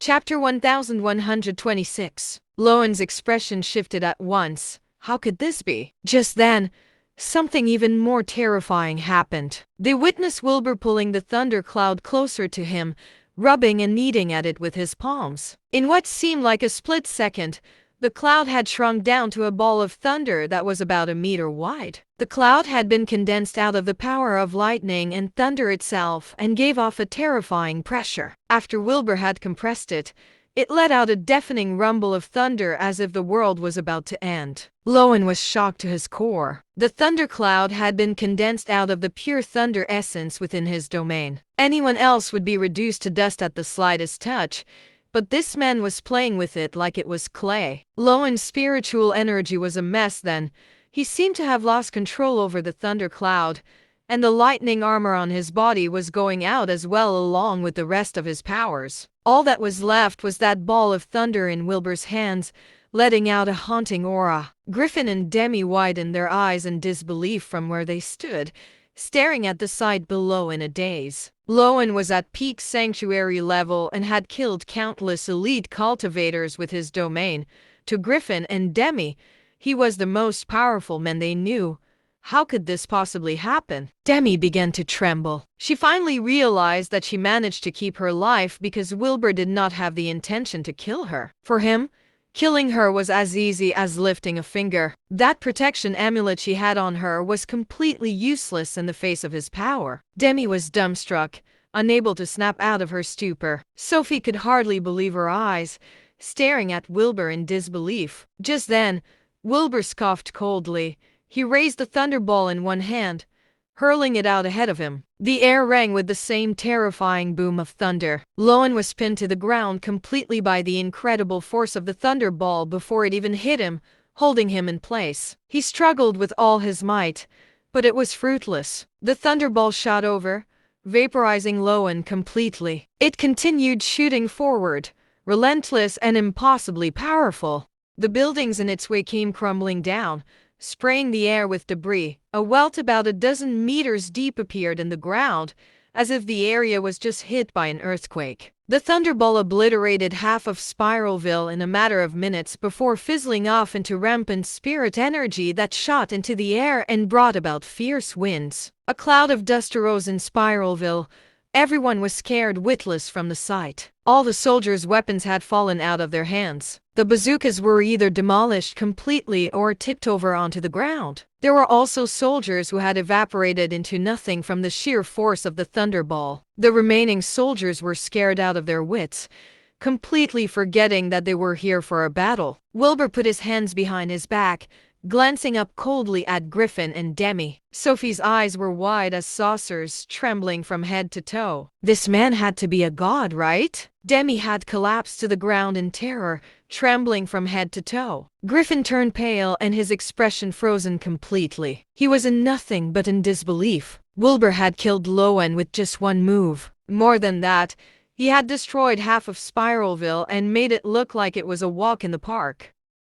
Chapter 1126. Lowen's expression shifted at once. How could this be? Just then, something even more terrifying happened. They witnessed Wilbur pulling the thunder cloud closer to him, rubbing and kneading at it with his palms. In what seemed like a split second, the cloud had shrunk down to a ball of thunder that was about a meter wide. The cloud had been condensed out of the power of lightning and thunder itself and gave off a terrifying pressure. After Wilbur had compressed it, it let out a deafening rumble of thunder as if the world was about to end. Lowen was shocked to his core. The thunder cloud had been condensed out of the pure thunder essence within his domain. Anyone else would be reduced to dust at the slightest touch, but this man was playing with it like it was clay. Lowen's spiritual energy was a mess then. He seemed to have lost control over the thunder cloud, and the lightning armor on his body was going out as well along with the rest of his powers. All that was left was that ball of thunder in Wilbur's hands, letting out a haunting aura. Griffin and Demi widened their eyes in disbelief from where they stood, staring at the sight below in a daze. Lowen was at peak sanctuary level and had killed countless elite cultivators with his domain. To Griffin and Demi, he was the most powerful man they knew. How could this possibly happen? Demi began to tremble. She finally realized that she managed to keep her life because Wilbur did not have the intention to kill her. For him, killing her was as easy as lifting a finger. That protection amulet she had on her was completely useless in the face of his power. Demi was dumbstruck, unable to snap out of her stupor. Sophie could hardly believe her eyes, staring at Wilbur in disbelief. Just then, Wilbur scoffed coldly. He raised the thunderball in one hand, hurling it out ahead of him. The air rang with the same terrifying boom of thunder. Lowen was pinned to the ground completely by the incredible force of the thunderball before it even hit him, holding him in place. He struggled with all his might, but it was fruitless. The thunderball shot over, vaporizing Lowen completely. It continued shooting forward, relentless and impossibly powerful. The buildings in its way came crumbling down, spraying the air with debris. A welt about a dozen meters deep appeared in the ground, as if the area was just hit by an earthquake. The thunderball obliterated half of Spiralville in a matter of minutes before fizzling off into rampant spirit energy that shot into the air and brought about fierce winds. A cloud of dust arose in Spiralville. Everyone was scared witless from the sight. All the soldiers' weapons had fallen out of their hands. The bazookas were either demolished completely or tipped over onto the ground. There were also soldiers who had evaporated into nothing from the sheer force of the thunderball. The remaining soldiers were scared out of their wits, completely forgetting that they were here for a battle. Wilbur put his hands behind his back, glancing up coldly at Griffin and Demi. Sophie's eyes were wide as saucers, trembling from head to toe. This man had to be a god, right? Demi had collapsed to the ground in terror, trembling from head to toe. Griffin turned pale and his expression frozen completely. He was in nothing but in disbelief. Wilbur had killed Lowen with just one move. More than that, he had destroyed half of Spiralville and made it look like it was a walk in the park.